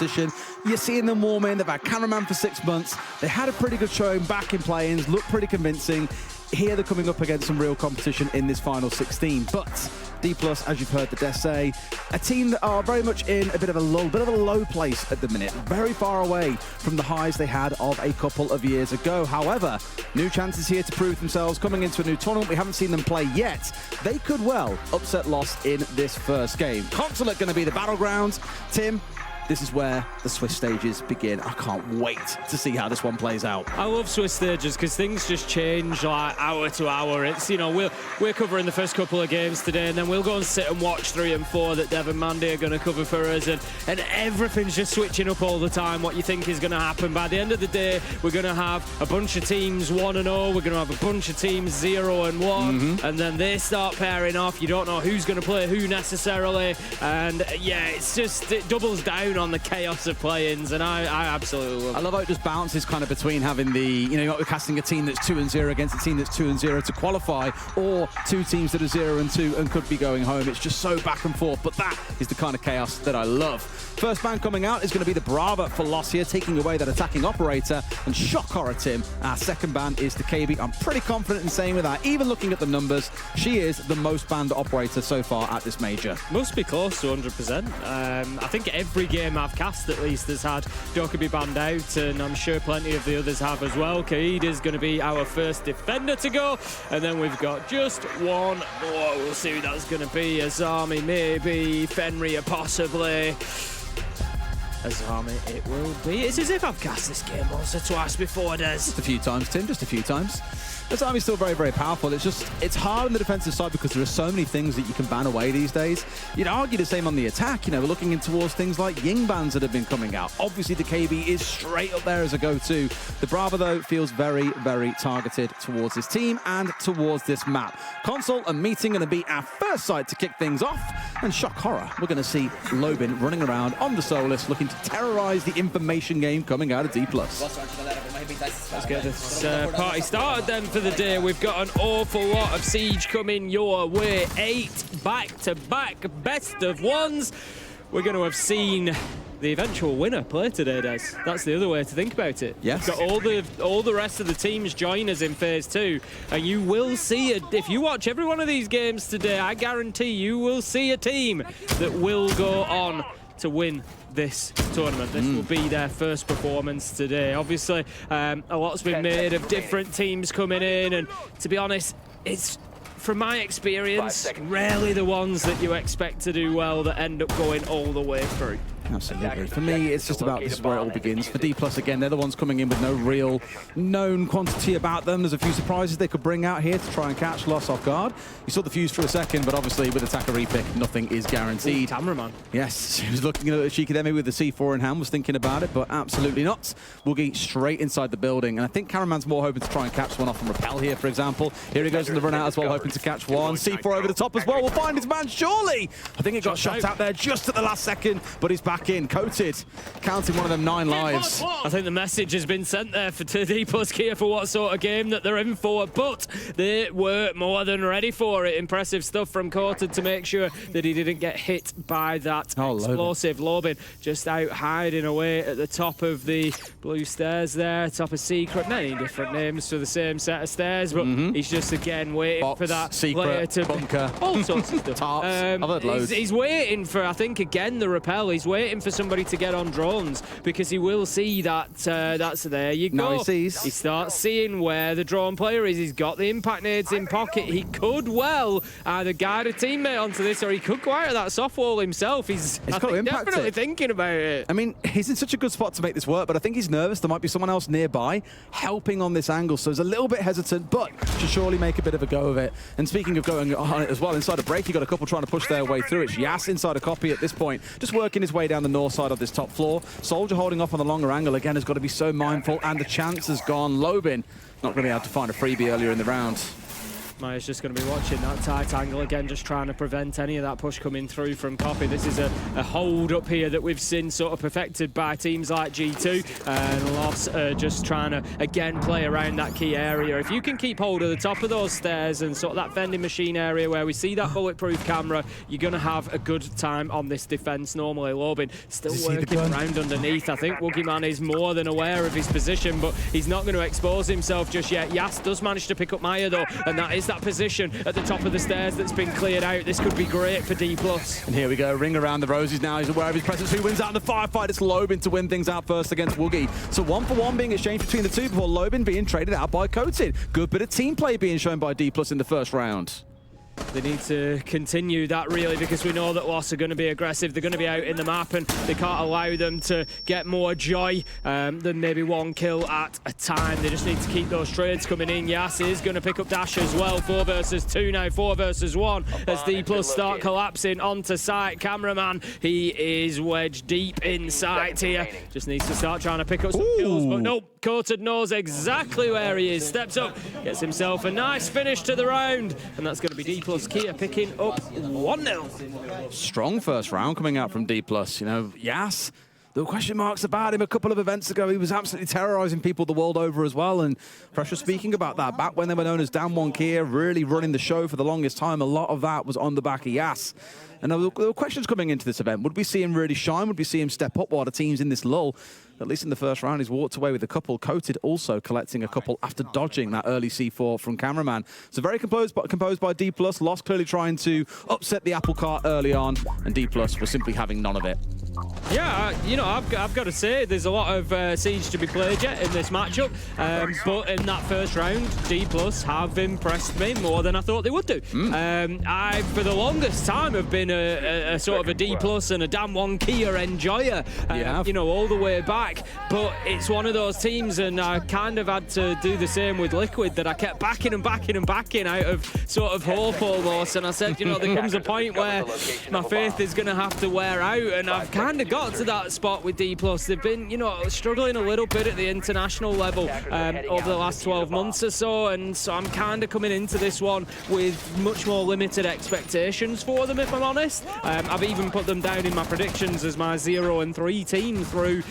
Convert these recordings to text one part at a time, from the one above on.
competition. You're seeing them warm in. They've had cameraman for 6 months. They had a pretty good showing back in play-ins, looked pretty convincing. Here they're coming up against some real competition in this final 16. But DPlus, as you've heard the Des say, a team that are very much in a bit of a lull, bit of a low place at the minute, very far away from the highs they had of a couple of years ago. However, new chances here to prove themselves coming into a new tournament. We haven't seen them play yet. They could well upset Lost in this first game. Consulate going to be the battleground. Tim, this is where the Swiss stages begin. I can't wait to see how this one plays out. I love Swiss stages because things just change like hour to hour. It's, you know, we're covering the first couple of games today, and then we'll go and sit and watch 3 and 4 that Dev and Mandy are going to cover for us, and everything's just switching up all the time. What you think is going to happen. By the end of the day, we're going to have a bunch of teams 1-0. We're going to have a bunch of teams 0-1, and then they start pairing off. You don't know who's going to play who necessarily, and yeah, it's just, it doubles down on the chaos of play-ins, and I absolutely love it. I love how it just bounces kind of between having the, you know, you're casting a team that's 2-0 against a team that's 2-0 to qualify, or 2 teams that are 0-2 and could be going home. It's just so back and forth, but that is the kind of chaos that I love. First ban coming out is going to be the Brava for Lost here, taking away that attacking operator, and shock horror, Tim. Our second ban is the KB. I'm pretty confident in saying with that, even looking at the numbers, she is the most banned operator so far at this major. Must be close to 100%. I think every game I've cast at least has had Dokkaebi banned out, and I'm sure plenty of the others have as well. Kaid is going to be our first defender to go, and then we've got just one more. We'll see who that's going to be. Azami maybe, Fenrir possibly. Azami it will be. It's as if I've cast this game once or twice before, Des. Just a few times, Tim, just a few times. Azami's still very, very powerful. It's just, it's hard on the defensive side because there are so many things that you can ban away these days. You'd argue the same on the attack. You know, we're looking in towards things like Ying bans that have been coming out. Obviously, the KB is straight up there as a go-to. The Brava, though, feels very, very targeted towards this team and towards this map. Console and Meeting going to be our first side to kick things off. And shock horror, we're going to see Lobin running around on the Solus, looking to terrorize the information game coming out of DPlus. Let's get this party started then for the day. We've got an awful lot of Siege coming your way. 8 back-to-back best of ones. We're going to have seen the eventual winner play today, Des. That's the other way to think about it. Yes. We've got all the rest of the teams join us in phase 2, and you will see it. If you watch every one of these games today, I guarantee you will see a team that will go on to win this tournament. This will be their first performance today. Obviously, a lot's been made of different teams coming in, and to be honest, it's, from my experience, rarely the ones that you expect to do well that end up going all the way through. Absolutely. For me, it's just about this is where it all begins. For DPlus, again, they're the ones coming in with no real known quantity about them. There's a few surprises they could bring out here to try and catch Lost off guard. You saw the fuse for a second, but obviously with attacker repick, nothing is guaranteed. Ooh, cameraman. Yes, he was looking at Shikidemi with the C4 in hand, was thinking about it, but absolutely not. We'll get straight inside the building, and I think Cameraman's more hoping to try and catch one off from Rappel here, for example. Here he goes in the run out as well, hoping to catch one. C4 over the top as well. We'll find his man, surely. I think it got shot out there just at the last second, but he's back in. Coated, counting one of them 9 lives. I think the message has been sent there for DPlus here for what sort of game that they're in for, but they were more than ready for it. Impressive stuff from Coated to make sure that he didn't get hit by that explosive. Lobin just out hiding away at the top of the blue stairs there, top of Secret. Many different names for the same set of stairs, but he's just again waiting for that Secret, to bunker, all sorts of stuff. Tarps. I've heard loads. He's waiting for, I think, again, the rappel. He's waiting for somebody to get on drones because he will see that that's there you go. Now he sees. He starts seeing where the drone player is. He's got the impact nades in pocket. He could well either guide a teammate onto this, or he could go out of that soft wall himself. He's definitely thinking about it. I mean, he's in such a good spot to make this work, but I think he's nervous. There might be someone else nearby helping on this angle, so he's a little bit hesitant, but should surely make a bit of a go of it. And speaking of going on it as well, inside a break, you got a couple trying to push their way through. It's Yas inside a copy at this point, just working his way down the north side of this top floor. Soldier holding off on the longer angle again has got to be so mindful, and the chance has gone. Lobin not going to be able to find a freebie earlier in the round. Maya's just going to be watching that tight angle again, just trying to prevent any of that push coming through from Copy. This is a hold up here that we've seen sort of perfected by teams like G2, and Loss just trying to, again, play around that key area. If you can keep hold of the top of those stairs and sort of that vending machine area where we see that bulletproof camera, you're going to have a good time on this defense. Normally, Lobin still working around underneath. I think Woogieman is more than aware of his position, but he's not going to expose himself just yet. Yas does manage to pick up Maya, though, and that is that position at the top of the stairs that's been cleared out. This could be great for DPlus. And here we go, ring around the roses now. He's aware of his presence. Who wins out in the firefight? It's Lobin to win things out first against Woogie. So 1-for-1 being exchanged between the two before Lobin being traded out by Coated. Good bit of team play being shown by DPlus in the first round. They need to continue that, really, because we know that Loss are going to be aggressive. They're going to be out in the map, and they can't allow them to get more joy than maybe one kill at a time. They just need to keep those trades coming in. Yas is going to pick up Dash as well. 4 versus 2 now, 4 versus 1 as DPlus start collapsing onto site. Cameraman, he is wedged deep in sight here. Just needs to start trying to pick up some kills, but nope. Coated knows exactly where he is. Steps up, gets himself a nice finish to the round, and that's going to be DPlus Kia picking up 1-0. Strong first round coming out from DPlus. You know, Yas, there were question marks about him a couple of events ago. He was absolutely terrorizing people the world over as well. And Pressure speaking about that, back when they were known as Down 1 Kia, really running the show for the longest time, a lot of that was on the back of Yas. And there were questions coming into this event. Would we see him really shine? Would we see him step up while the team's in this lull? At least in the first round, he's walked away with a couple. Coated also collecting a couple after dodging that early C4 from Cameraman. So very composed by DPlus. Lost clearly trying to upset the apple cart early on, and DPlus was simply having none of it. Yeah, you know, I've got to say, there's a lot of Siege to be played yet in this matchup. But in that first round, DPlus have impressed me more than I thought they would do. I, for the longest time, have been a sort of a DPlus and a Damn 1 Kia enjoyer, you know, all the way back. But it's one of those teams, and I kind of had to do the same with Liquid, that I kept backing and backing and backing out of sort of hope almost. And I said, you know, there comes a point where my faith is going to have to wear out, and I've kind of got to that spot with DPlus. They've been, you know, struggling a little bit at the international level over the last 12 months or so, and so I'm kind of coming into this one with much more limited expectations for them, if I'm honest. I've even put them down in my predictions as my 0-3 team through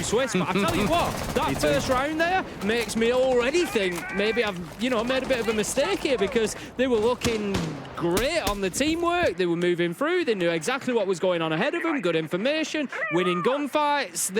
Swiss. But I tell you what, that first round there makes me already think maybe I've, you know, made a bit of a mistake here, because they were looking great on the teamwork. They were moving through. They knew exactly what was going on ahead of them. Good information, winning gunfights.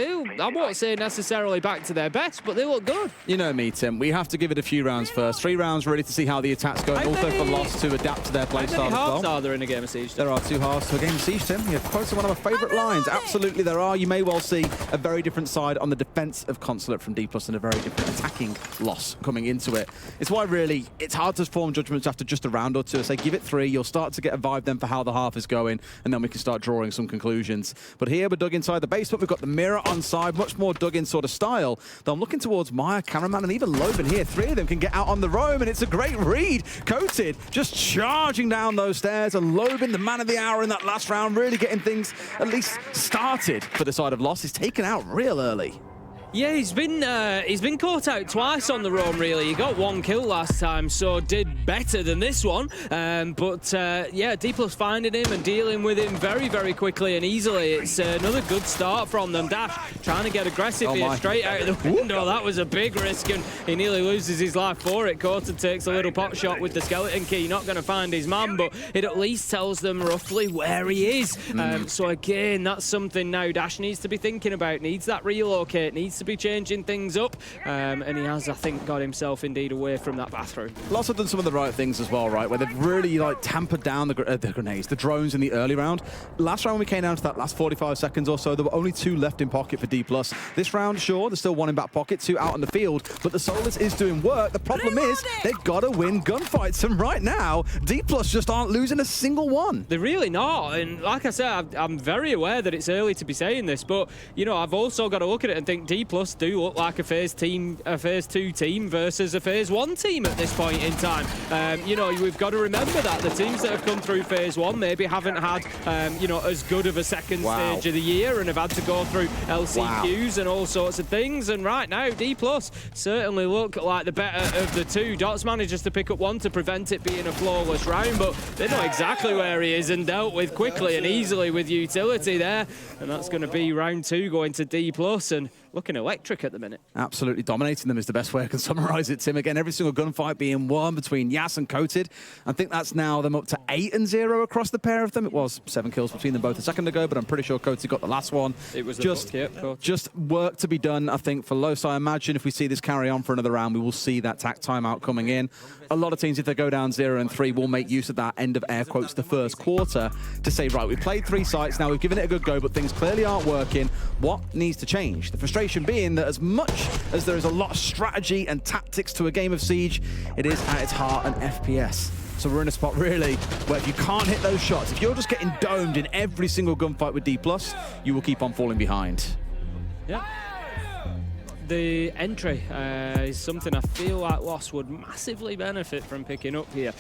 I won't say necessarily back to their best, but they look good. You know me, Tim. We have to give it a few rounds first. 3 rounds really to see how the attack's going. Also for Lost to adapt to their playstyle as well. How many halves are there in a game of Siege? There are 2 halves to a game of Siege, Tim. You've quoted one of my favourite lines. Absolutely there are. You may well see a very different side on the defence of Consulate from DPlus and a very different attacking Loss coming into it. It's why really it's hard to form judgments after just a round or two. I say give it 3. You'll start to get a vibe then for how the half is going, and then we can start drawing some conclusions. But here we're dug inside the basement. We've got the mirror on side, much more dug in sort of style. Though I'm looking towards Maya, Cameraman, and even Lobin here. 3 of them can get out on the roam, and it's a great read. Coated just charging down those stairs, and Lobin, the man of the hour in that last round, really getting things at least started for the side of Lost. He's taken out real early. Yeah, he's been caught out twice on the roam, really. He got 1 kill last time, so did better than this one. Yeah, DPlus finding him and dealing with him very, very quickly and easily. It's another good start from them. Dash trying to get aggressive here, straight out of the window. That was a big risk, and he nearly loses his life for it. Coated takes a little pot shot with the skeleton key. Not going to find his man, but it at least tells them roughly where he is. So again, that's something now Dash needs to be thinking about. Needs that relocate, needs to be changing things up, and he has, I think, got himself indeed away from that bathroom. Lots have done some of the right things as well, right? Where they've really like tampered down the grenades, the drones in the early round. Last round, when we came down to that last 45 seconds or so, there were only 2 left in pocket for DPlus. This round, sure, there's still 1 in back pocket, 2 out on the field, but the Solus is doing work. The problem is they've got to win gunfights, and right now, DPlus just aren't losing a single one. They're really not, and like I said, I'm very aware that it's early to be saying this, but you know, I've also got to look at it and think DPlus do look like a phase 2 team versus a phase 1 team at this point in time. you know, we've got to remember that the teams that have come through phase 1 maybe haven't had, you know, as good of a second stage of the year and have had to go through LCQs and all sorts of things. And right now, DPlus certainly look like the better of the two. Dots manages to pick up one to prevent it being a flawless round, but they know exactly where he is and dealt with quickly and easily with utility there. And that's going to be round 2 going to DPlus, and looking electric at the minute. Absolutely dominating them is the best way I can summarize it, Tim. Again, every single gunfight being won between Yas and Coated. I think that's now them up to 8-0 across the pair of them. It was 7 kills between them both a second ago, but I'm pretty sure Coated got the last one. It was just work to be done, I think, for Los. I imagine if we see this carry on for another round, we will see that tack timeout coming in. A lot of teams, if they go down 0-3, will make use of that end of air quotes the first quarter to say, right, we've played 3 sites now, we've given it a good go, but things clearly aren't working. What needs to change? The frustration being that as much as there is a lot of strategy and tactics to a game of Siege, it is at its heart an FPS. So we're in a spot really where if you can't hit those shots, if you're just getting domed in every single gunfight with DPlus, you will keep on falling behind. Yeah. The entry is something I feel like Lost would massively benefit from picking up here.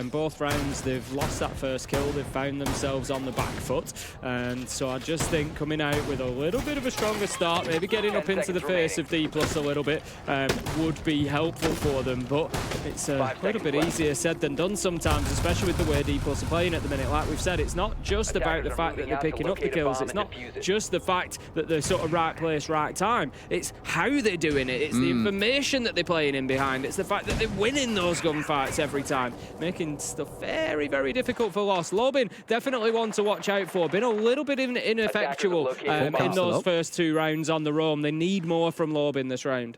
Both rounds they've lost that first kill, they've found themselves on the back foot, and so I just think coming out with a little bit of a stronger start, maybe getting up into the face of DPlus a little bit, would be helpful for them, but it's a little bit easier said than done sometimes, especially with the way DPlus are playing at the minute. Like we've said, it's not just about the fact that they're picking up the kills, it's not just the fact that they're sort of right place, right time, it's how they're doing it. It's the information that they're playing in behind. It's the fact that they're winning those gunfights every time, making stuff very, very difficult for Lost. Lobin, definitely one to watch out for. Been a little bit ineffectual in those first 2 rounds on the roam. They need more from Lobin this round.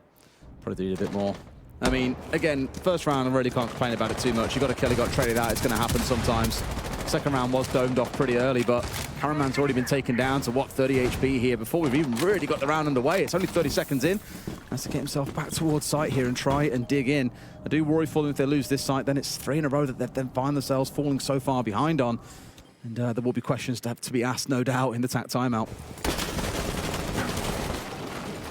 Probably need a bit more. I mean, again, first round, I really can't complain about it too much. You got a kill, you got traded out. It's going to happen sometimes. Second round was domed off pretty early, but Caraman's already been taken down to, what, 30 HP here before we've even really got the round underway. It's only 30 seconds in. Has to get himself back towards site here and try and dig in. I do worry for them if they lose this site, then it's 3 in a row that they've then find themselves falling so far behind on. And there will be questions to have to be asked, no doubt, in the tack timeout.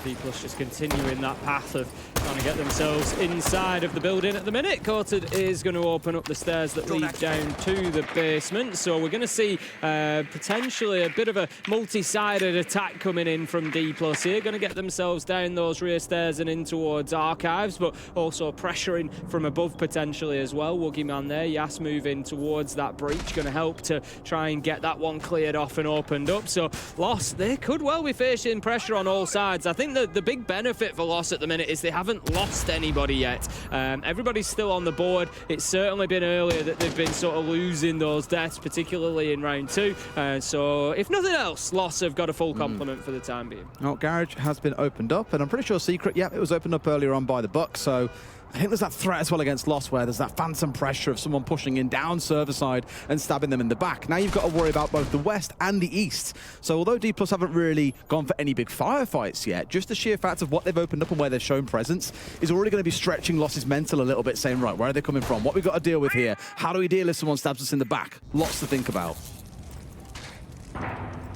DPlus just continuing that path of trying to get themselves inside of the building at the minute. Coated is going to open up the stairs that lead down to the basement, so we're going to see potentially a bit of a multi-sided attack coming in from DPlus here. Going to get themselves down those rear stairs and in towards Archives, but also pressuring from above potentially as well. Woogie man there, Yas moving towards that breach, going to help to try and get that one cleared off and opened up. So Lost, they could well be facing pressure on all sides. I think the big benefit for Lost at the minute is they haven't lost anybody yet. Everybody's still on the board. It's certainly been earlier that they've been sort of losing those deaths, particularly in round 2. So if nothing else, Lost have got a full complement for the time being. Well, Garage has been opened up, and I'm pretty sure Secret, yeah, it was opened up earlier on by the Bucks, so I think there's that threat as well against Lost where there's that phantom pressure of someone pushing in down server side and stabbing them in the back. Now you've got to worry about both the West and the East. So although DPlus haven't really gone for any big firefights yet, just the sheer fact of what they've opened up and where they've shown presence is already going to be stretching Lost's mental a little bit, saying, right, where are they coming from? What we got to deal with here? How do we deal if someone stabs us in the back? Lots to think about.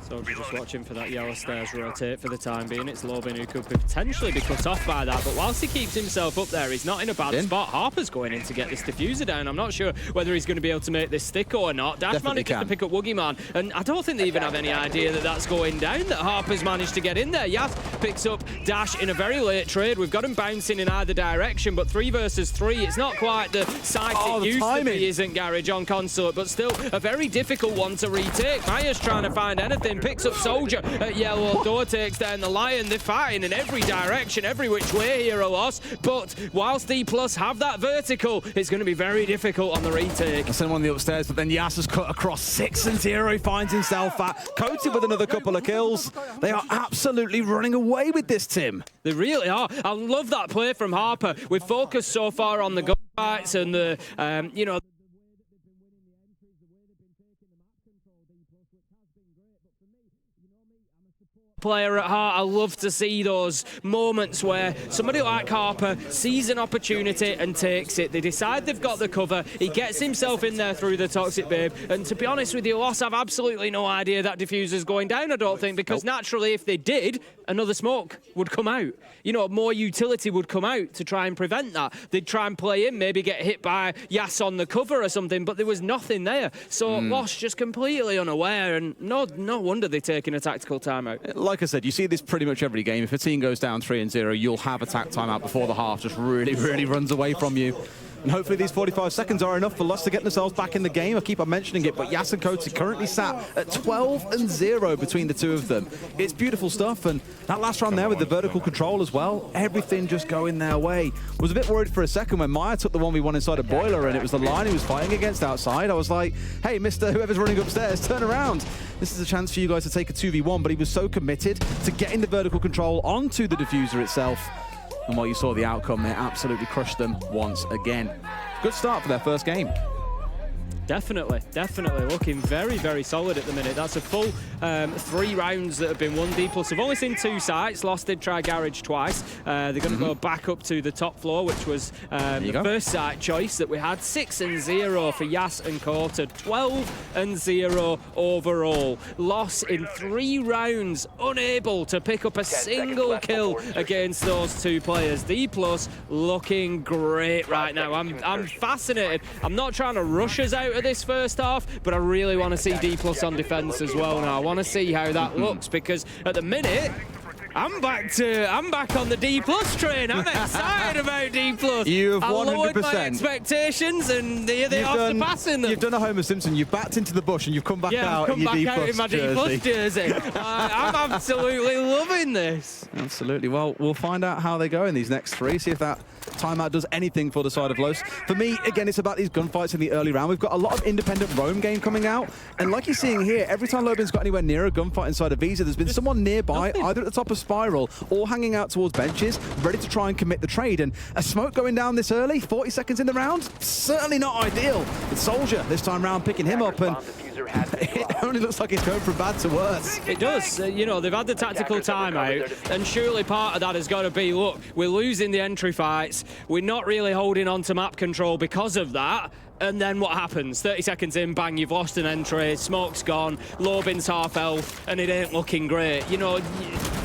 So we're just watching for that yellow stairs rotate for the time being. It's Lobin who could potentially be cut off by that, but whilst he keeps himself up there, he's not in a bad spot. Harper's going in to get this diffuser down. I'm not sure whether he's going to be able to make this stick or not. Dash managed to pick up Woogie Man, and I don't think they even have any idea that that's going down, that Harper's managed to get in there. Yas picks up Dash in a very late trade. We've got him bouncing in either direction, but 3 versus 3, it's not quite the sight it used to be, isn't Garage on Consulate, but still a very difficult one to retake. Maya's trying to find anything, picks up Soldier at yellow, door takes down the Lion. They're fighting in every direction, every which way here, a loss, but whilst DPlus have that vertical, it's going to be very difficult on the retake. I sent one on the upstairs, but then Yas has cut across 6-0. He finds himself at Coated with another couple of kills. They are absolutely running away with this, Tim. They really are. I love that play from Harper. We've focused so far on the gunfights and the, you know, player at heart. I love to see those moments where somebody like Harper sees an opportunity and takes it. They decide they've got the cover. He gets himself in there through the Toxic Babe. And to be honest with you, Loss have absolutely no idea that diffuser's going down, I don't think, because naturally, if they did, another smoke would come out. You know, more utility would come out to try and prevent that. They'd try and play in, maybe get hit by Yas on the cover or something, but there was nothing there. So Loss just completely unaware, and no wonder they're taking a tactical timeout. Like I said, you see this pretty much every game. If a team goes down 3-0, you'll have a tac timeout before the half just really runs away from you. And hopefully these 45 seconds are enough for Lost to get themselves back in the game. I keep on mentioning it, but Yas and Coates are currently sat at 12-0 between the two of them. It's beautiful stuff, and that last round there with the vertical control as well, everything just going their way. Was a bit worried for a second when Maya took the 1v1 inside a boiler and it was the line he was fighting against outside. I was like, hey, Mr. Whoever's running upstairs, turn around. This is a chance for you guys to take a 2v1, but he was so committed to getting the vertical control onto the diffuser itself. And while you saw the outcome, they absolutely crushed them once again. Good start for their first game. Definitely looking very solid at the minute. That's a full 3 rounds that have been won. DPlus have only seen 2 sites. Lost did try Garage twice. They're going to go back up to the top floor, which was the first site choice that we had. 6-0 for Yas and Quarter, 12-0 overall. Loss in 3 rounds, unable to pick up a single kill against those 2 players. DPlus looking great right now. I'm fascinated. I'm not trying to rush us out of this first half, but I really want to see DPlus on defense as well now. I want to see how that looks, because at the minute I'm back on the DPlus train. I'm excited about DPlus. You've 100%. I lowered my expectations, and here they are surpassing them. You've done a Homer Simpson. You've backed into the bush and you've come back out in your DPlus jersey. I'm absolutely loving this. Absolutely. Well, we'll find out how they go in these next 3. See if that timeout does anything for the side of Los. For me, again, it's about these gunfights in the early round. We've got a lot of independent roam game coming out, and like you're seeing here, every time Lobin's got anywhere near a gunfight inside of Visa, there's been someone nearby, either at the top of Spiral or hanging out towards benches, ready to try and commit the trade. And a smoke going down this early, 40 seconds in the round, certainly not ideal. But Soldier this time round picking him up, and it only looks like it's going from bad to worse. It does. You know, they've had the tactical timeout, and surely part of that has got to be, look, we're losing the entry fights. We're not really holding on to map control because of that. And then what happens? 30 seconds in, bang, you've lost an entry, smoke's gone, Lobin's half health, and it ain't looking great. You know,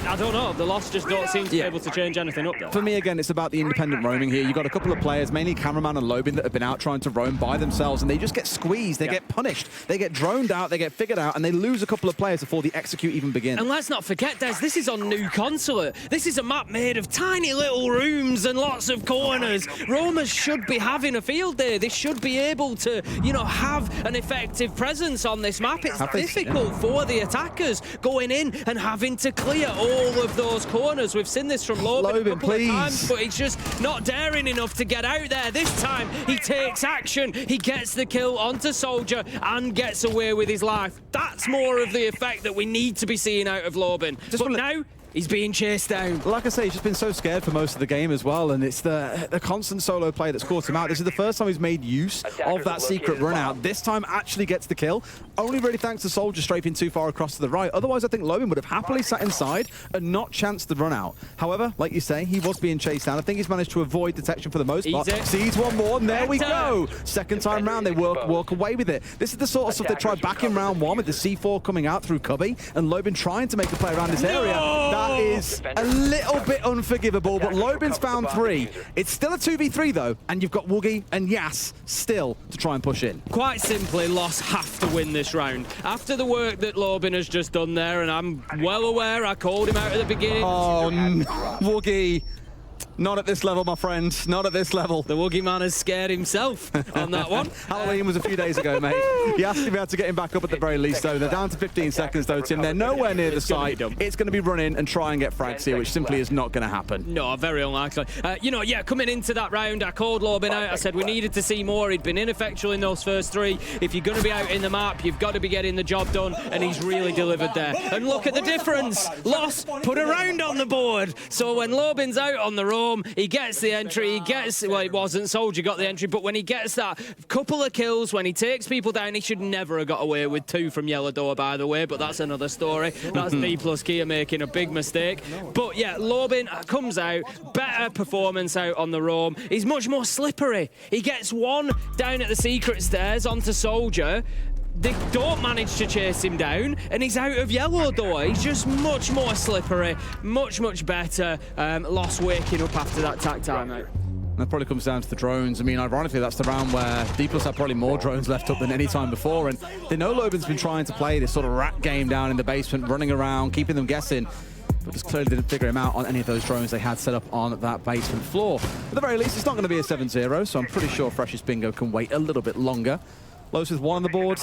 I don't know. The Lost just don't seem to be able to change anything up there. For me, again, it's about the independent roaming here. You've got a couple of players, mainly Cameraman and Lobin, that have been out trying to roam by themselves, and they just get squeezed, they get punished, they get droned out, they get figured out, and they lose a couple of players before the execute even begins. And let's not forget, Des, this is on New Consulate. This is a map made of tiny little rooms and lots of corners. Roamers should be having a field day. They should be able to, you know, have an effective presence on this map. It's difficult for the attackers going in and having to clear all of those corners. We've seen this from Lobin a couple of times, but he's just not daring enough to get out there. This time, he takes action. He gets the kill onto Soldier and gets away with his life. That's more of the effect that we need to be seeing out of Lobin. But now, he's being chased down. Like I say, he's just been so scared for most of the game as well, and it's the constant solo play that's caught him out. This is the first time he's made use of that secret run out. This time actually gets the kill. Only really thanks to Soldier strafing too far across to the right. Otherwise, I think Lobin would have happily sat inside and not chanced the run out. However, like you say, he was being chased down. I think he's managed to avoid detection for the most part. Sees one more, and there we go. Second time round, they walk away with it. This is the sort of stuff they tried back in round 1 with the C4 coming out through Cubby, and Lobin trying to make a play around this area. That is a little bit unforgivable, but Lobin's found 3. It's still a 2v3 though, and you've got Woogie and Yas still to try and push in. Quite simply, Lost have to win this round. After the work that Lobin has just done there, and I'm well aware, I called him out at the beginning. Oh, Woogie. Not at this level, my friend. Not at this level. The Woogie man has scared himself on that one. Halloween was a few days ago, mate. You have to be able to get him back up at the very least, though. They're down to 15 seconds, though, Tim. They're nowhere near the site. It's going to be run in and try and get frags here, which simply is not going to happen. No, very unlikely. You know, yeah, coming into that round, I called Lobin out. I said we needed to see more. He'd been ineffectual in those first 3. If you're going to be out in the map, you've got to be getting the job done, and he's really delivered there. And look at the difference. Lost put a round on the board. So when Lobin's out on the road, Rome, he gets the entry, he gets, well, it wasn't Soldier got the entry, but when he gets that couple of kills, when he takes people down, he should never have got away with 2 from Yellow Door, by the way, but that's another story. That's DPlus Kia making a big mistake. But yeah, Lobin comes out, better performance out on the Rome. He's much more slippery. He gets 1 down at the secret stairs onto Soldier. They don't manage to chase him down, and he's out of Yellow Door. He's just much more slippery, much better. Lost waking up after that tack time out. That probably comes down to the drones. I mean, ironically, that's the round where DPlus had probably more drones left up than any time before, and they know Lobin's been trying to play this sort of rat game down in the basement, running around, keeping them guessing, but just clearly didn't figure him out on any of those drones they had set up on that basement floor. At the very least, it's not going to be a 7-0, so I'm pretty sure Freshest Bingo can wait a little bit longer. Los with 1 on the board.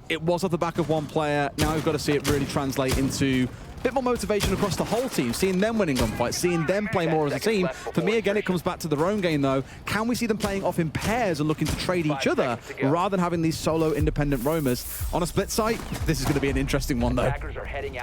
It was off the back of 1 player. Now we've got to see it really translate into a bit more motivation across the whole team, seeing them winning gunfights, seeing them play more as a team. For me, again, it comes back to the Rome game, though. Can we see them playing off in pairs and looking to trade each other rather than having these solo independent roamers? On a split site, this is going to be an interesting one, though.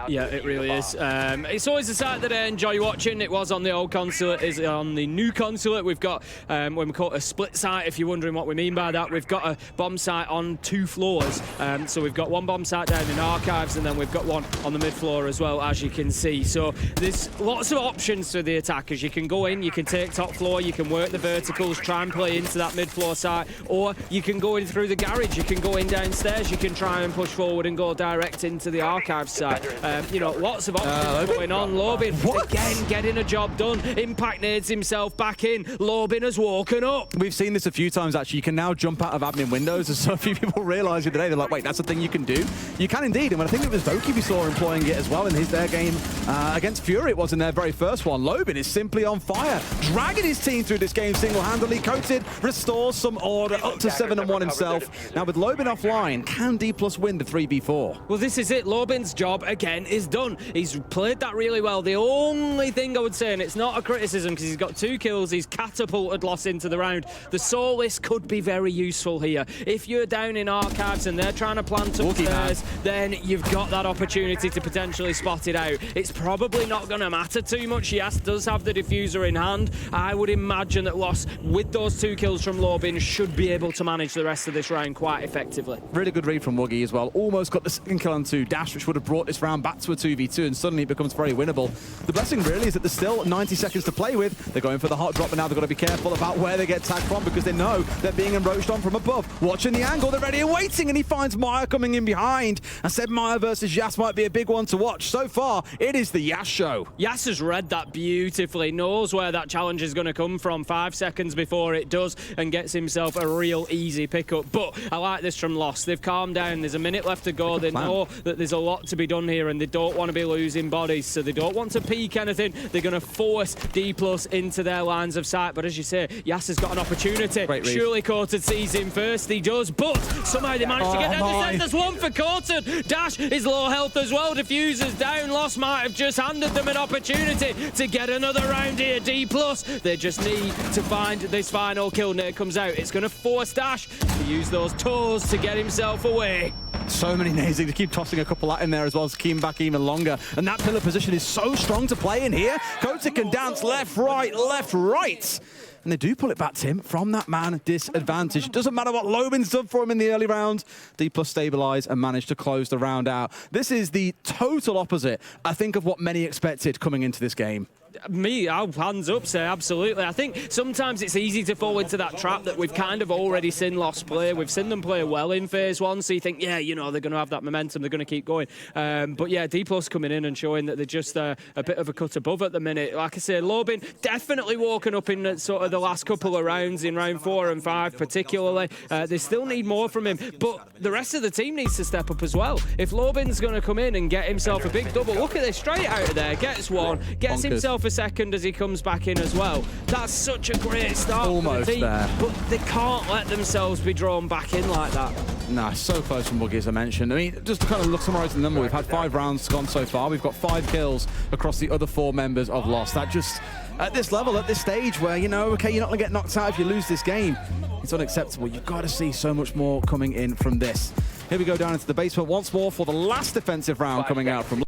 Yeah, it really is. It's always a site that I enjoy watching. It was on the old console, it is on the new console. We've got, when we call it a split site, if you're wondering what we mean by that, we've got a bomb site on 2 floors. So we've got 1 bomb site down in Archives, and then we've got 1 on the mid floor as well, as you can see. So there's lots of options for the attackers. You can go in, you can take top floor, you can work the verticals, try and play into that mid floor site, or you can go in through the garage, you can go in downstairs, you can try and push forward and go direct into the Archive site. You know, lots of options going on. Lobin, again, getting a job done. Impact nades himself back in. Lobin has woken up. We've seen this a few times, actually. You can now jump out of admin windows, and so a few people realise the other day, they're like, wait, that's a thing you can do? You can indeed, and I think it was Doki we saw employing it as well in their game against Fury. It was in their very first one. Lobin is simply on fire, dragging his team through this game single-handedly. Coated restores some order, up to 7-1 himself. Now with Lobin offline, can DPlus win the 3v4? Well, this is it. Lobin's job, again, is done. He's played that really well. The only thing I would say, and it's not a criticism because he's got 2 kills, he's catapulted Loss into the round. The Solis could be very useful here. If you're down in Archives and they're trying to plant upstairs, then you've got that opportunity to potentially spot it out. It's probably not going to matter too much. Yas does have the diffuser in hand. I would imagine that Loss, with those 2 kills from Lobin, should be able to manage the rest of this round quite effectively. Really good read from Woogie as well. Almost got the 2nd kill onto Dash, which would have brought this round back to a 2v2, and suddenly it becomes very winnable. The blessing really is that there's still 90 seconds to play with. They're going for the hot drop, but now they've got to be careful about where they get tagged from because they know they're being encroached on from above. Watching the angle, they're ready and waiting, and he finds Maya coming in behind. I said Maya versus Yas might be a big one to watch. So far, it is the Yas show. Yas has read that beautifully, knows where that challenge is going to come from 5 seconds before it does, and gets himself a real easy pickup. But I like this from Lost. They've calmed down. There's a minute left to go. They know that there's a lot to be done here, and they don't want to be losing bodies, so they don't want to peek anything. They're going to force DPlus into their lines of sight. But as you say, Yas has got an opportunity. Surely Coated sees him first. He does, but somehow they managed to get down. There's 1 for Coated. Dash is low health as well. Diffuser's down. Lost might have just handed them an opportunity to get another round here. DPlus, they just need to find this final kill. Nade comes out. It's going to force Dash to use those toes to get himself away. So many nades. They keep tossing a couple at him there as well to keep him back even longer. And that pillar position is so strong to play in here. Coated can dance left, right, left, right. And they do pull it back to him from that man disadvantage. Doesn't matter what Lobin's done for him in the early round. DPlus stabilize and manage to close the round out. This is the total opposite, I think, of what many expected coming into this game. Me, I'll hands up, say absolutely. I think sometimes it's easy to fall into that trap that we've kind of already seen Lost play. We've seen them play well in phase 1, so you think, yeah, you know, they're going to have that momentum, they're going to keep going. But yeah, DPlus coming in and showing that they're just a bit of a cut above at the minute. Like I say, Lobin definitely woken up in sort of the last couple of rounds, in round 4 and 5 particularly. They still need more from him, but the rest of the team needs to step up as well. If Lobin's going to come in and get himself a big double, look at this, straight out of there, gets 1, gets himself a second as he comes back in as well. That's such a great start for the team, but they can't let themselves be drawn back in like that. Nah, so close from Woogie, as I mentioned. I mean, just to kind of look summarising the number, we've had 5 rounds gone so far. We've got 5 kills across the other 4 members of Lost. That just, at this level, at this stage where, you know, okay, you're not going to get knocked out if you lose this game. It's unacceptable. You've got to see so much more coming in from this. Here we go down into the basement once more for the last defensive round coming out from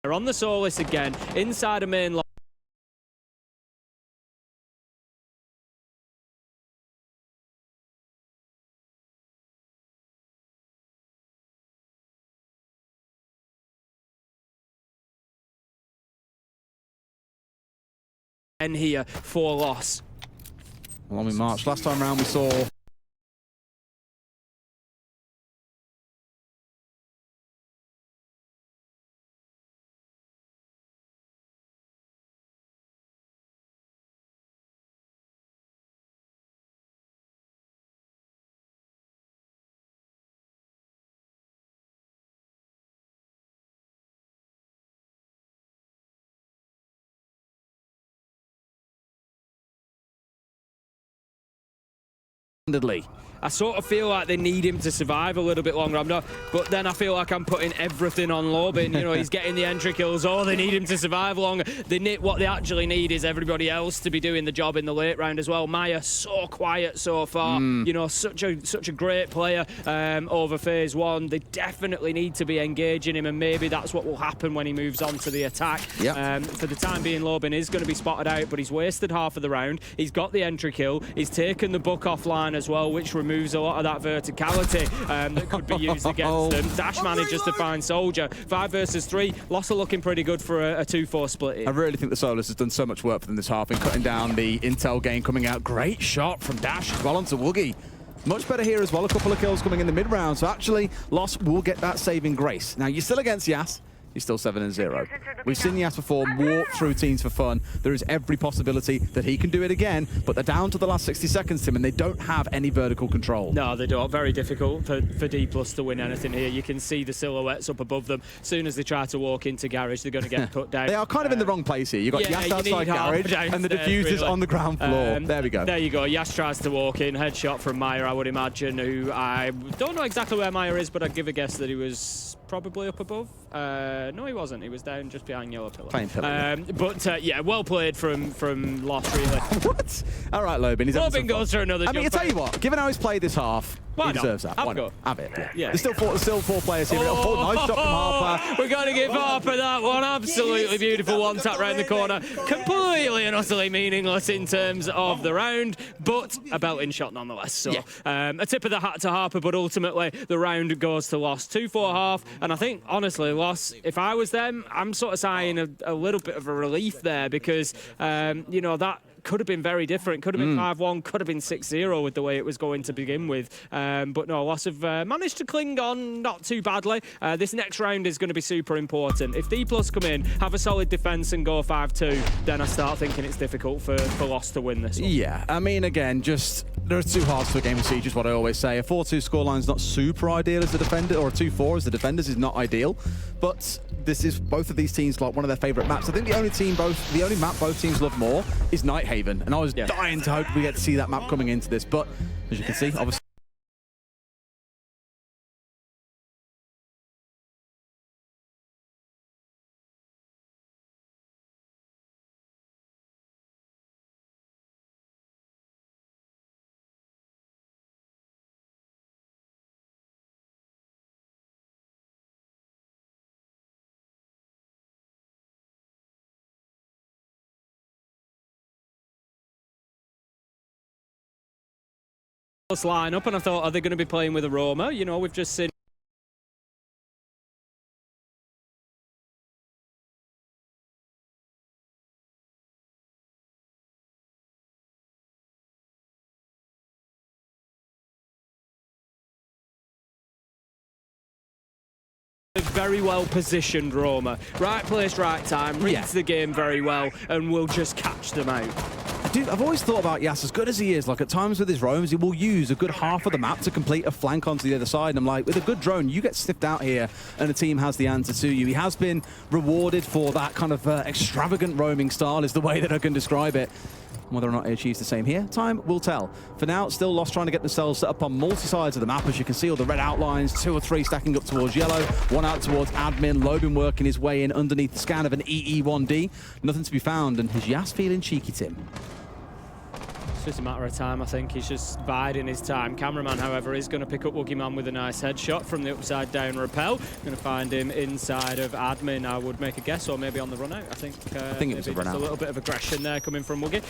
They're on the Solis again, inside a main line. And here for loss. Well, we marched. Last time round we saw I sort of feel like they need him to survive a little bit longer. I'm not, but then I feel like I'm putting everything on Lobin. You know, he's getting the entry kills. Oh, they need him to survive longer. What they actually need is everybody else to be doing the job in the late round as well. Maya so quiet so far. You know, such a great player over phase one. They definitely need to be engaging him, and maybe that's what will happen when he moves on to the attack. Yep. For the time being, Lobin is going to be spotted out, but he's wasted half of the round. He's got the entry kill. He's taken the book offline as well, which removes a lot of that verticality that could be used against them. Dash manages to find Soldier. 5 versus 3. Loss are looking pretty good for a 2-4 split here. I really think the Solus has done so much work for them this half in cutting down the intel game coming out. Great shot from Dash as well onto Woogie. Much better here as well. A couple of kills coming in the mid-round. So actually, Loss will get that saving grace. Now, you're still against Yas. He's still 7-0. We've seen Yas before walk through teams for fun. There is every possibility that he can do it again, but they're down to the last 60 seconds, Tim, and they don't have any vertical control. No, they don't. Very difficult for DPlus to win anything here. You can see the silhouettes up above them. As soon as they try to walk into Garage, they're going to get put down. They are kind of in the wrong place here. You've got Yas outside Garage, and the diffuser's on the ground floor. There we go. There you go. Yas tries to walk in. Headshot from Maya, I would imagine, who I don't know exactly where Maya is, but I'd give a guess that he was probably up above. No, he wasn't. He was down just behind Yellow Pillar. Plain pillar. But yeah, well played from Lost, really. What? All right, Lobin. Lobin goes for another jump. I tell you what, given how he's played this half, he deserves that. Why not? Have it. Yeah. There's still four players here. Oh, nice shot from Harper. We're going to give Harper that one. Absolutely beautiful one tap round the corner. Completely and utterly meaningless in terms of the round, but a belting shot nonetheless. So a tip of the hat to Harper, but ultimately the round goes to Loss. 2-4 half, and I think, honestly, Loss, if I was them, I'm sort of sighing a little bit of a relief there because, you know, that could have been very different. Could have been 5-1, could have been 6-0 with the way it was going to begin with. But no, Loss have managed to cling on not too badly. This next round is going to be super important. If DPlus come in, have a solid defense and go 5-2, then I start thinking it's difficult for Loss to win this one. Yeah, I mean, again, just there's two halves to a game of Siege is what I always say. A 4-2 scoreline is not super ideal as the defender, or a 2-4 as the defenders is not ideal. But this is both of these teams like one of their favourite maps. I think the only map both teams love more is Nighthaven, and I was dying to hope we get to see that map coming into this. But as you can see, obviously. Line up, and I thought, are they going to be playing with Aroma? You know, we've just seen very well positioned Roma. Right place, right time, reads the game very well, and will just catch them out. Dude, I've always thought about Yas, as good as he is, like at times with his roams, he will use a good half of the map to complete a flank onto the other side. And I'm like, with a good drone, you get sniffed out here and the team has the answer to you. He has been rewarded for that kind of extravagant roaming style is the way that I can describe it. Whether or not he achieves the same here, time will tell. For now, still Lost trying to get themselves set up on multi-sides of the map. As you can see, all the red outlines, 2 or 3 stacking up towards yellow, 1 out towards admin. Lobin working his way in underneath the scan of an EE1D. Nothing to be found, and his Yas feeling cheeky, Tim. It's just a matter of time, I think. He's just biding his time. Cameraman, however, is going to pick up Woogieman with a nice headshot from the upside down rappel. Going to find him inside of admin, I would make a guess, or maybe on the run out. I think it was a run out. A little bit of aggression there coming from Woogie.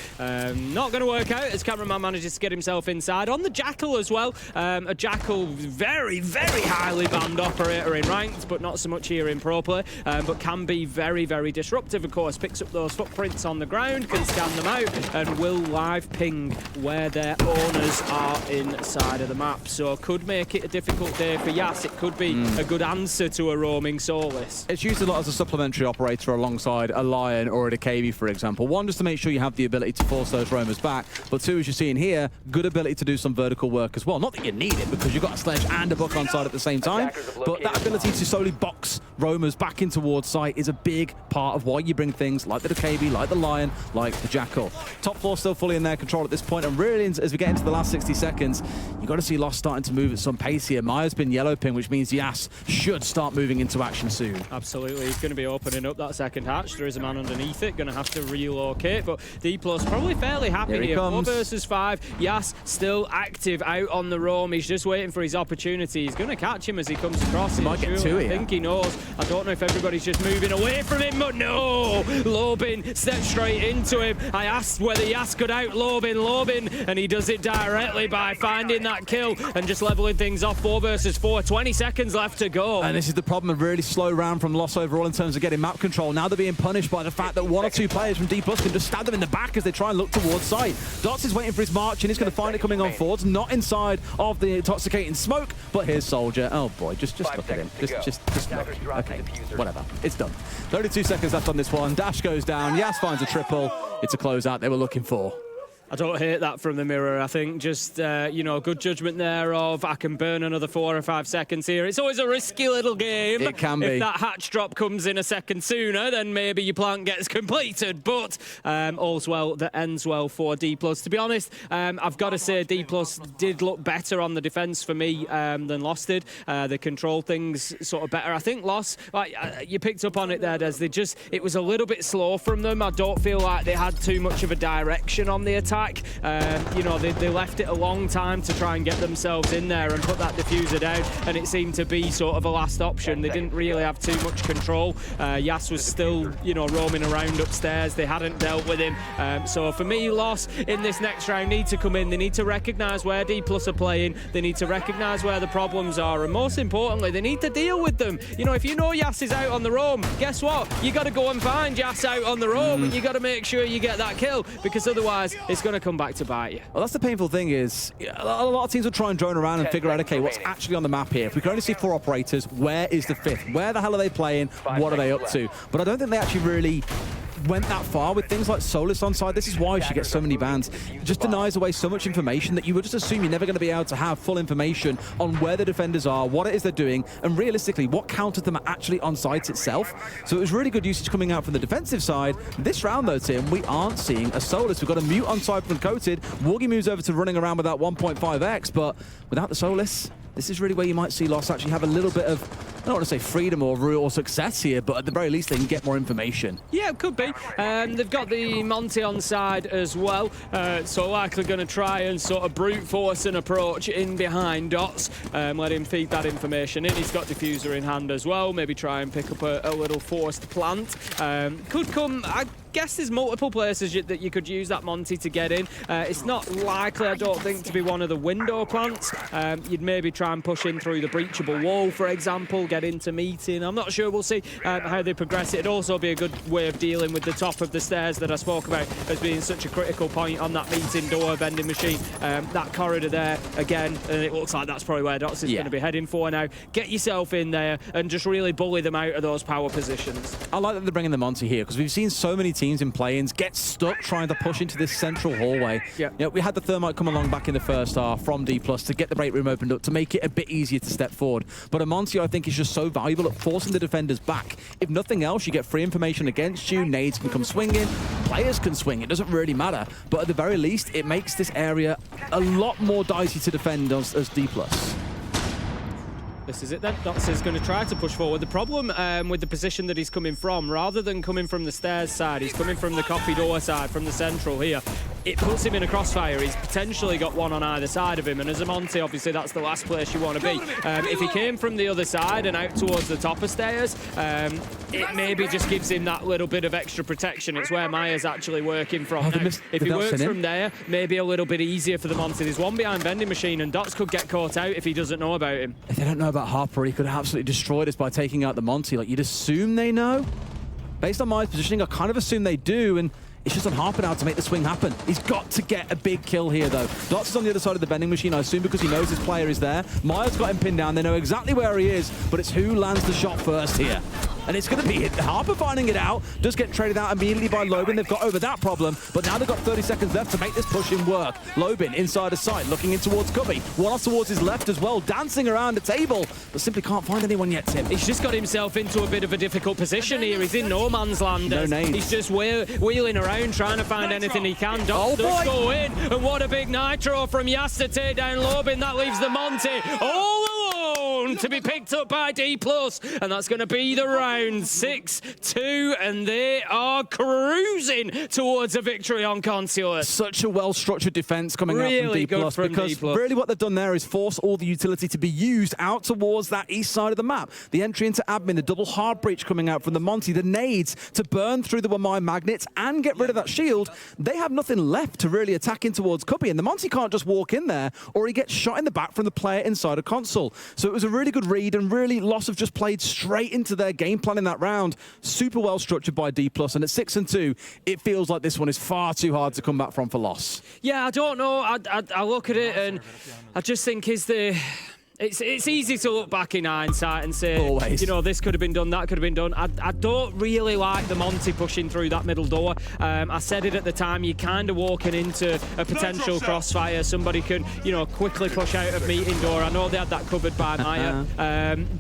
Not going to work out as Cameraman manages to get himself inside. On the Jackal as well. A Jackal, very, very highly banned operator in ranked, but not so much here in pro play. But can be very, very disruptive, of course. Picks up those footprints on the ground, can scan them out, and will live ping where their owners are inside of the map. So could make it a difficult day for Yas. It could be a good answer to a roaming Solus. It's used a lot as a supplementary operator alongside a Lion or a DKB, for example. One, just to make sure you have the ability to force those roamers back, but two, as you're seeing here, good ability to do some vertical work as well. Not that you need it, because you've got a sledge and a book on side at the same time, but that ability to slowly box roamers back in towards site is a big part of why you bring things like the DKB, like the Lion, like the Jackal. Top floor still fully in their control at this point, and really, as we get into the last 60 seconds, you've got to see Lost starting to move at some pace here. Maya's been yellow ping, which means Yas should start moving into action soon. Absolutely, he's going to be opening up that second hatch. There is a man underneath it, going to have to relocate, but DPlus probably fairly happy here. 4 versus 5. Yas still active out on the roam. He's just waiting for his opportunity. He's going to catch him as he comes across. He might get two here. I think he knows. I don't know if everybody's just moving away from him, but no! Lobin steps straight into him. I asked whether Yas could out Lobin, and he does it directly by finding that kill and just leveling things off. 4 versus 4. 20 seconds left to go. And this is the problem, a really slow round from Lost overall in terms of getting map control. Now they're being punished by the fact that 1 or 2 players from DPlus can just stab them in the back as they try and look towards site. Dots is waiting for his march, and he's going to find it coming on forwards, not inside of the intoxicating smoke, but here's Soldier. Oh boy, just look at him. Just look. Okay, whatever. It's done. 32 seconds left on this one. Dash goes down. Yas finds a triple. It's a closeout they were looking for. I don't hate that from the mirror. I think just, you know, good judgment there of I can burn another 4 or 5 seconds here. It's always a risky little game. It can be. If that hatch drop comes in a second sooner, then maybe your plan gets completed. But all's well that ends well for DPlus. To be honest, I've got to say DPlus did look better on the defence for me than Lost did. They controlled things sort of better. I think Lost, like, you picked up on it there, Des. It was a little bit slow from them. I don't feel like they had too much of a direction on the attack. You know, they left it a long time to try and get themselves in there and put that diffuser down, and it seemed to be sort of a last option. They didn't really have too much control. Yas was still, you know, roaming around upstairs. They hadn't dealt with him. So for me, Lost in this next round need to come in. They need to recognise where DPlus are playing. They need to recognise where the problems are, and most importantly, they need to deal with them. You know, if you know Yas is out on the roam, guess what? You got to go and find Yas out on the roam, and you got to make sure you get that kill, because otherwise it's going to come back to bite you. Well, that's the painful thing is, a lot of teams will try and drone around and figure out, okay, what's actually on the map here. If we can only see 4 operators, where is the 5th? Where the hell are they playing? What are they up to? But I don't think they actually really went that far with things like Solus on side. This is why she gets so many bans. It just denies away so much information that you would just assume you're never going to be able to have full information on where the defenders are, what it is they're doing, and realistically, what counted them actually on site itself. So it was really good usage coming out from the defensive side. This round, though, Tim, we aren't seeing a Solus. We've got a mute on side from Coated. Woogie moves over to running around with that 1.5x, but without the Solus, this is really where you might see Lost actually have a little bit of, I don't want to say freedom or real success here, but at the very least they can get more information. Yeah, it could be. They've got the Monty on side as well, so likely going to try and sort of brute force an approach in behind Dots, let him feed that information in. He's got diffuser in hand as well, maybe try and pick up a little forced plant. Could come, I guess there's multiple places that you could use that Monty to get in. It's not likely, I don't think, to be one of the window plants. You'd maybe try and push in through the breachable wall, for example, get into meeting. I'm not sure. We'll see how they progress. It'd also be a good way of dealing with the top of the stairs that I spoke about as being such a critical point on that meeting door vending machine. That corridor there, again, and it looks like that's probably where Dots is going to be heading for now. Get yourself in there and just really bully them out of those power positions. I like that they're bringing the Monty here, because we've seen so many teams in play-ins get stuck trying to push into this central hallway. You know, we had the Thermite come along back in the first half from DPlus to get the break room opened up to make it a bit easier to step forward. But a Monty, I think, is just so valuable at forcing the defenders back. If nothing else, you get free information against you. Nades can come swinging. Players can swing. It doesn't really matter. But at the very least, it makes this area a lot more dicey to defend as DPlus. This is it then. Dots is going to try to push forward. The problem with the position that he's coming from, rather than coming from the stairs side, he's coming from the copy door side, from the central here. it puts him in a crossfire. He's potentially got one on either side of him, and as a Monty, obviously that's the last place you want to be. If he came from the other side and out towards the top of stairs, it maybe just gives him that little bit of extra protection. It's where Maya's actually working from now. If he works from there, maybe a little bit easier for the Monty. There's one behind vending machine, and Dots could get caught out if he doesn't know about him. If they don't know about Harper, he could absolutely destroy this by taking out the Monty. Like, you'd assume they know. Based on Maya's positioning, I kind of assume they do, and it's just on Harper now to make the swing happen. He's got to get a big kill here, though. Dots is on the other side of the vending machine, I assume, because he knows his player is there. Maya's got him pinned down. They know exactly where he is, but it's who lands the shot first here. And it's going to be Harper finding it out. Does get traded out immediately by Lobin. They've got over that problem, but now they've got 30 seconds left to make this push in work. Lobin inside of sight, looking in towards Cubby. One off towards his left as well, dancing around the table, but simply can't find anyone yet, Tim. He's just got himself into a bit of a difficult position here. He's in no man's land. No nades. He's just wheeling around, trying to find anything he can. Dots does go in, and what a big nitro from Yas to take down Lobin. That leaves the Monty all alone to be picked up by DPlus, and that's going to be the round. 6-2, and they are cruising towards a victory on Consulate. Such a well-structured defense coming out from DPlus, because really what they've done there is force all the utility to be used out towards that east side of the map. The entry into admin, the double hard breach coming out from the Monty, the nades to burn through the Wamai magnets and get rid of that shield. They have nothing left to really attack in towards Cubby, and the Monty can't just walk in there or he gets shot in the back from the player inside a console. So it was a really good read, and really Lost have just played straight into their game plan in that round. Super well structured by DPlus, and at 6-2, it feels like this one is far too hard to come back from for Loss. Yeah, I don't know. I look at it and I just think it's easy to look back in hindsight and say, always, you know, this could have been done, that could have been done. I don't really like the Monty pushing through that middle door. I said it at the time, you're kind of walking into a potential crossfire. Somebody can, you know, quickly push out of meeting door. I know they had that covered by Maya,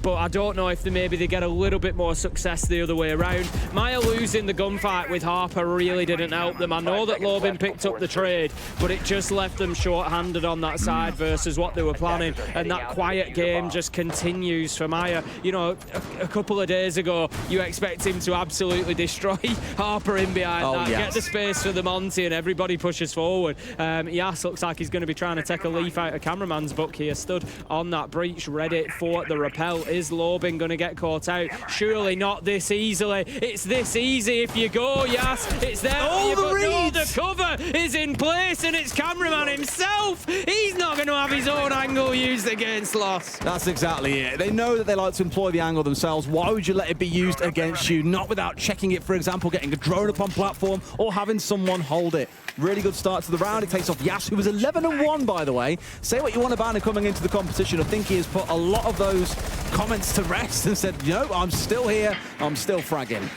but I don't know if maybe they get a little bit more success the other way around. Maya losing the gunfight with Harper really didn't help them. I know that Lobin picked up the trade, but it just left them short-handed on that side versus what they were planning, and that quiet game just continues for Maya. You know, a couple of days ago, you expect him to absolutely destroy Harper in behind that, get the space for the Monty, and everybody pushes forward. Yas looks like he's going to be trying to take a leaf out of cameraman's book here, stood on that breach, ready for the rappel. Is Lobin going to get caught out? Surely not this easily. It's this easy if you go, Yas. It's there. The cover is in place, and it's cameraman himself. He's not going to have his own angle used against Loss. That's exactly it. They know that they like to employ the angle themselves. Why would you let it be used against you? Not without checking it, for example, getting a drone up on platform or having someone hold it. Really good start to the round. It takes off Yas, who was 11-1, by the way. Say what you want about him coming into the competition. I think he has put a lot of those comments to rest and said, you know, I'm still here, I'm still fragging.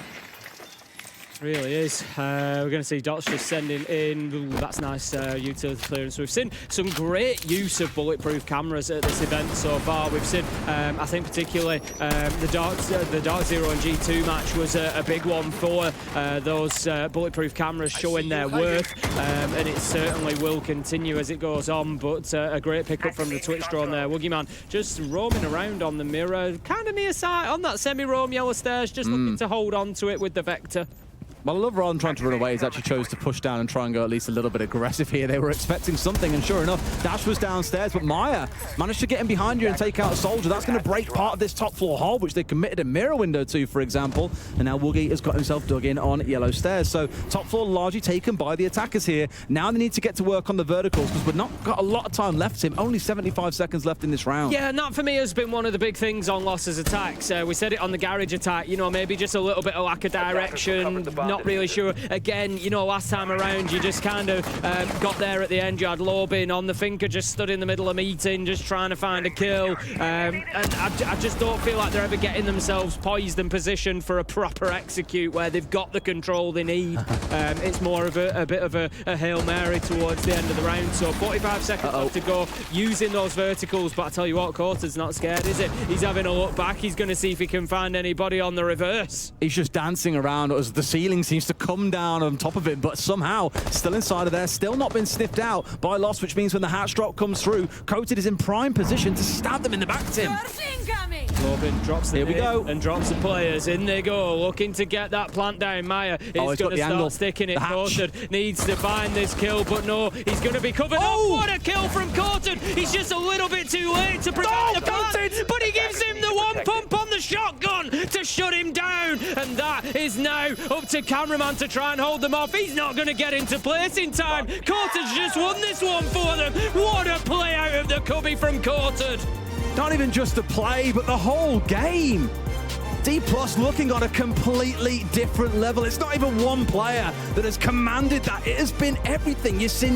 Really is. We're going to see Dots just sending in. Ooh, that's nice utility clearance. We've seen some great use of bulletproof cameras at this event so far. We've seen, I think particularly, the Dark Zero and G2 match was a big one for those bulletproof cameras showing their worth, and it certainly will continue as it goes on. But a great pickup from the Twitch drone there. Woogieman just roaming around on the mirror, kind of near sight on that semi-roam yellow stairs, just looking to hold on to it with the Vector. Well, I love rather than trying to run away, he's actually chose to push down and try and go at least a little bit aggressive here. They were expecting something, and sure enough, Dash was downstairs, but Maya managed to get in behind you and take out a soldier. That's going to break part of this top floor hold, which they committed a mirror window to, for example. And now Woogie has got himself dug in on yellow stairs. So top floor largely taken by the attackers here. Now they need to get to work on the verticals, because we've not got a lot of time left, Tim. Only 75 seconds left in this round. Yeah, and that for me has been one of the big things on Loss's attacks. We said it on the garage attack, you know, maybe just a little bit of lack of direction, not really sure. Again, you know, last time around, you just kind of got there at the end. You had Lobin on the Finker, just stood in the middle of meeting, just trying to find a kill. And I just don't feel like they're ever getting themselves poised and positioned for a proper execute where they've got the control they need. It's more of a bit of a Hail Mary towards the end of the round. So 45 seconds left to go, using those verticals. But I tell you what, Corta's not scared, is it? He's having a look back. He's going to see if he can find anybody on the reverse. He's just dancing around as the ceiling seems to come down on top of it, but somehow still inside of there, still not been sniffed out by Lost, which means when the hatch drop comes through, Coated is in prime position to stab them in the back, Tim. Corbin drops the Here we go. and drops the players. In they go, looking to get that plant down. Maya is he's going to start angle. sticking it. The hatch. Courted needs to find this kill, but no, he's going to be covered. Oh, what a kill from Courted! He's just a little bit too late to protect the plant, but he gives him the one pump on the shotgun to shut him down, and that is now up to Cameraman to try and hold them off. He's not going to get into place in time. Courted's just won this one for them. What a play out of the cubby from Courted. Not even just the play, but the whole game. DPlus looking on a completely different level. It's not even one player that has commanded that. It has been everything. You've seen